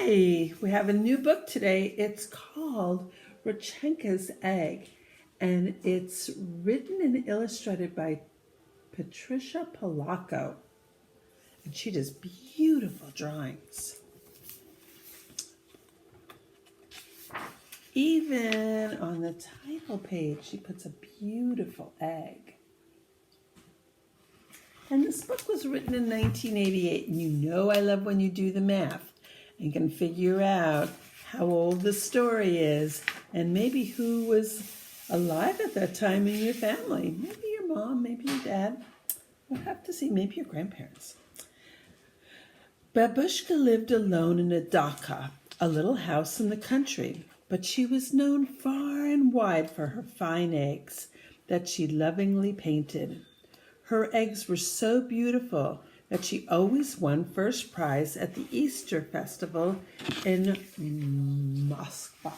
Hi, we have a new book today. It's called Rechenka's Egg, and it's written and illustrated by Patricia Polacco. And she does beautiful drawings. Even on the title page, she puts a beautiful egg. And this book was written in 1988, and you know I love when you do the math and can figure out how old the story is and maybe who was alive at that time in your family. Maybe your mom, maybe your dad. We'll have to see, maybe your grandparents. Babushka lived alone in a dacha, a little house in the country, but she was known far and wide for her fine eggs that she lovingly painted. Her eggs were so beautiful that she always won first prize at the Easter festival in Moscow.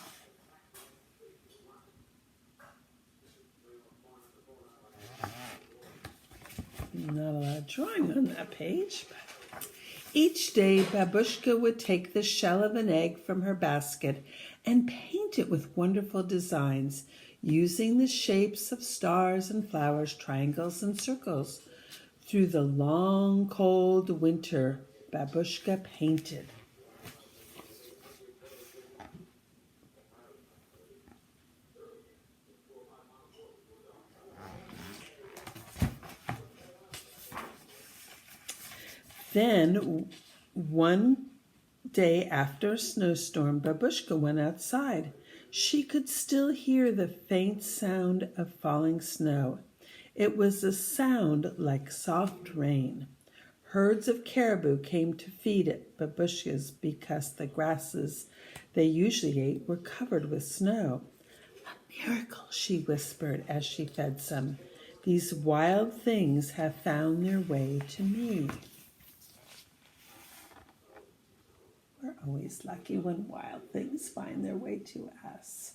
Not a lot of drawing on that page. But each day, Babushka would take the shell of an egg from her basket and paint it with wonderful designs, using the shapes of stars and flowers, triangles and circles. Through the long, cold winter, Babushka painted. Then, one day after a snowstorm, Babushka went outside. She could still hear the faint sound of falling snow. It was a sound like soft rain. Herds of caribou came to feed at Babushka's because the grasses they usually ate were covered with snow. A miracle, she whispered as she fed some. These wild things have found their way to me. We're always lucky when wild things find their way to us.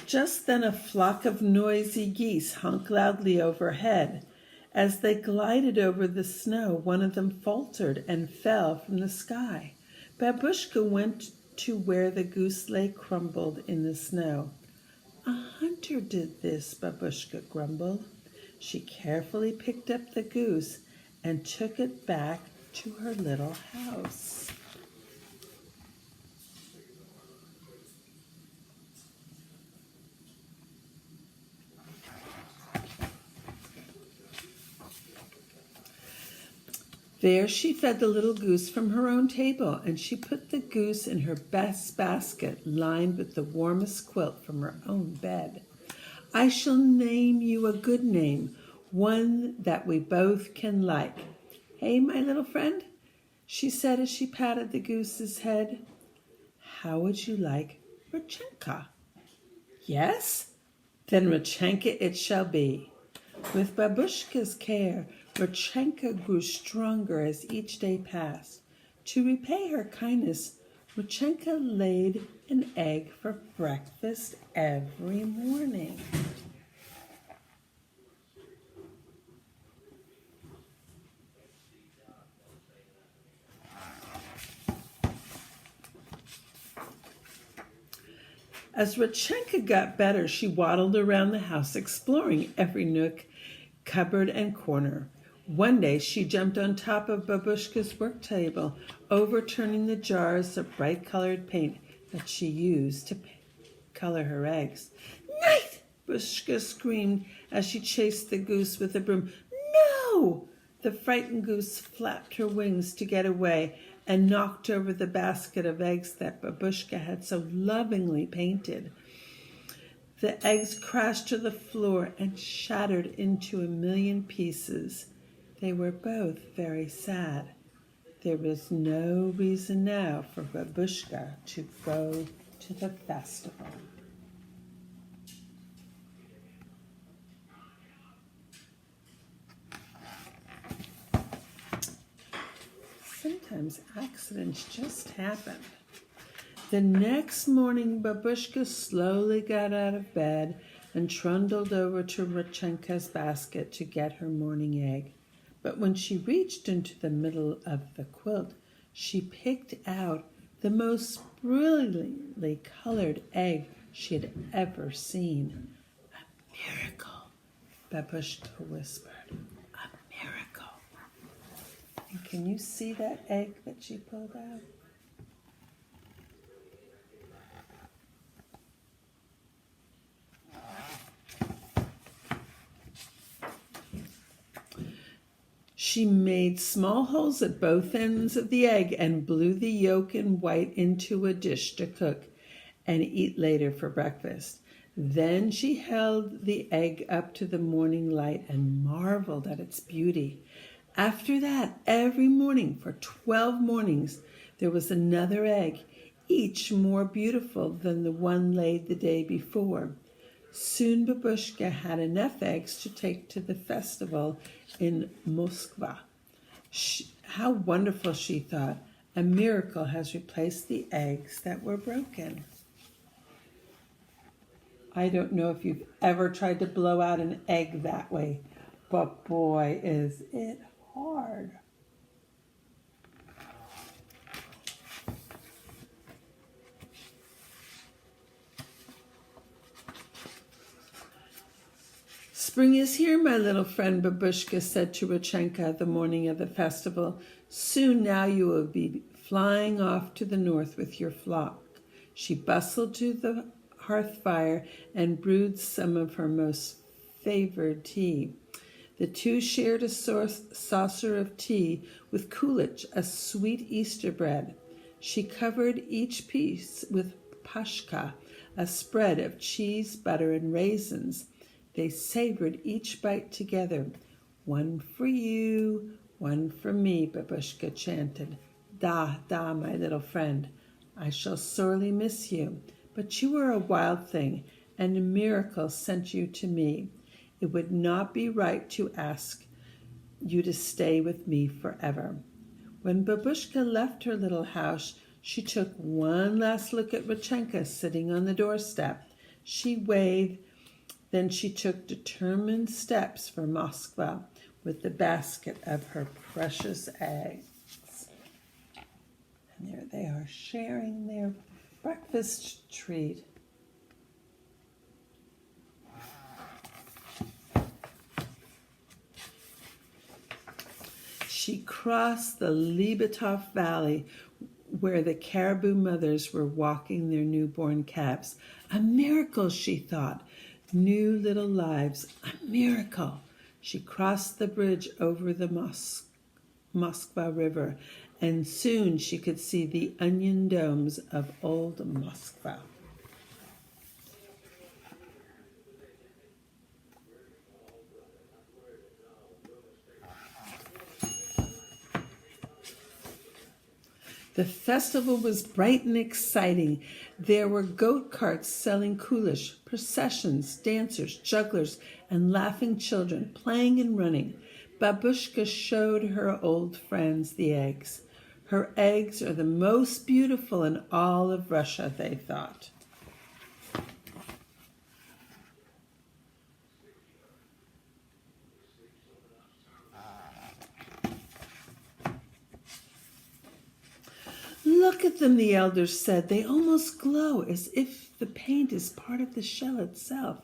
Just then a flock of noisy geese honked loudly overhead. As they glided over the snow, one of them faltered and fell from the sky. Babushka went to where the goose lay crumbled in the snow. A hunter did this, Babushka grumbled. She carefully picked up the goose and took it back to her little house. There she fed the little goose from her own table, and she put the goose in her best basket, lined with the warmest quilt from her own bed. I shall name you a good name, one that we both can like. Hey, my little friend, she said as she patted the goose's head. How would you like Rechenka? Yes? Then Rechenka it shall be. With Babushka's care, Rechenka grew stronger as each day passed. To repay her kindness, Rechenka laid an egg for breakfast every morning. As Rechenka got better, she waddled around the house, exploring every nook, cupboard, and corner. One day, she jumped on top of Babushka's work table, overturning the jars of bright-colored paint that she used to color her eggs. Night! Babushka screamed as she chased the goose with a broom. No! The frightened goose flapped her wings to get away and knocked over the basket of eggs that Babushka had so lovingly painted. The eggs crashed to the floor and shattered into a million pieces. They were both very sad. There was no reason now for Babushka to go to the festival. Sometimes accidents just happen. The next morning, Babushka slowly got out of bed and trundled over to Rechenka's basket to get her morning egg. But when she reached into the middle of the quilt, she picked out the most brilliantly colored egg she had ever seen. A miracle, Babushka whispered. A miracle. And can you see that egg that she pulled out? She made small holes at both ends of the egg and blew the yolk and white into a dish to cook and eat later for breakfast. Then she held the egg up to the morning light and marveled at its beauty. After that, every morning for 12 mornings, there was another egg, each more beautiful than the one laid the day before. Soon Babushka had enough eggs to take to the festival in Moskva. How wonderful, she thought. A miracle has replaced the eggs that were broken. I don't know if you've ever tried to blow out an egg that way, but boy, is it hard. Spring is here, my little friend, Babushka said to Rechenka the morning of the festival. Soon now you will be flying off to the north with your flock. She bustled to the hearth fire and brewed some of her most favored tea. The two shared a saucer of tea with kulach, a sweet Easter bread. She covered each piece with pashka, a spread of cheese, butter, and raisins. They savored each bite together. One for you, one for me, Babushka chanted. Da, da, my little friend. I shall sorely miss you, but you are a wild thing, and a miracle sent you to me. It would not be right to ask you to stay with me forever. When Babushka left her little house, she took one last look at Rechenka sitting on the doorstep. She waved. Then she took determined steps for Moskva with the basket of her precious eggs. And there they are, sharing their breakfast treat. She crossed the Libetov Valley where the caribou mothers were walking their newborn calves. A miracle, she thought. New little lives, a miracle. She crossed the bridge over the Moskva River, and soon she could see the onion domes of old Moskva. The festival was bright and exciting. There were goat carts selling kulach, processions, dancers, jugglers, and laughing children playing and running. Babushka showed her old friends the eggs. Her eggs are the most beautiful in all of Russia, they thought. Look at them, the elders said. They almost glow as if the paint is part of the shell itself.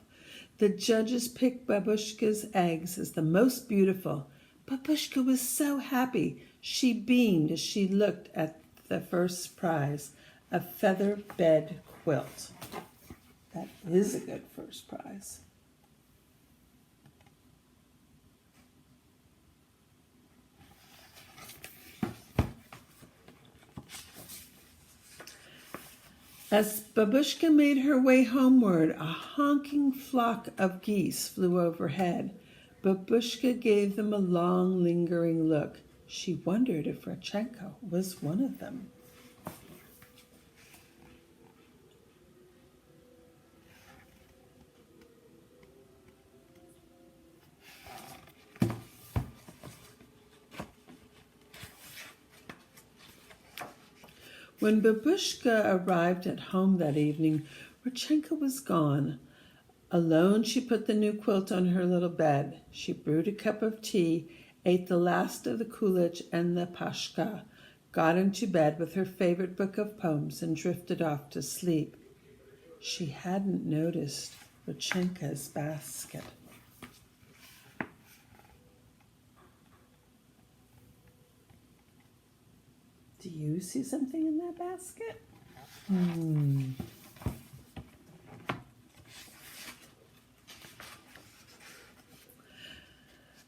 The judges picked Babushka's eggs as the most beautiful. Babushka was so happy. She beamed as she looked at the first prize, a feather bed quilt. That is a good first prize. As Babushka made her way homeward, a honking flock of geese flew overhead. Babushka gave them a long, lingering look. She wondered if Rechenka was one of them. When Babushka arrived at home that evening, Rechenka was gone. Alone, she put the new quilt on her little bed. She brewed a cup of tea, ate the last of the kulach and the pashka, got into bed with her favorite book of poems, and drifted off to sleep. She hadn't noticed Rechenka's basket. Do you see something in that basket?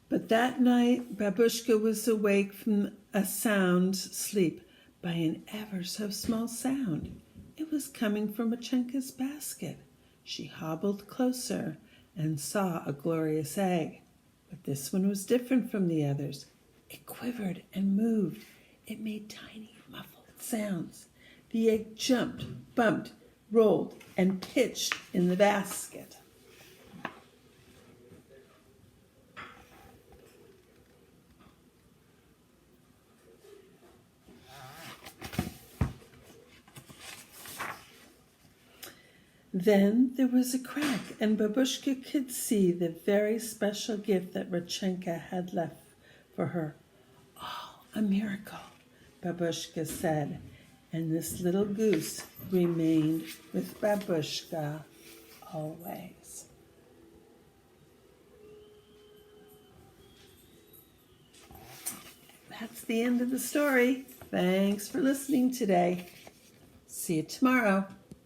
But that night, Babushka was awake from a sound sleep by an ever so small sound. It was coming from Rechenka's basket. She hobbled closer and saw a glorious egg. But this one was different from the others. It quivered and moved. It made tiny, muffled sounds. The egg jumped, bumped, rolled, and pitched in the basket. Then there was a crack, and Babushka could see the very special gift that Rechenka had left for her. "Oh, a miracle," Babushka said, and this little goose remained with Babushka always. That's the end of the story. Thanks for listening today. See you tomorrow.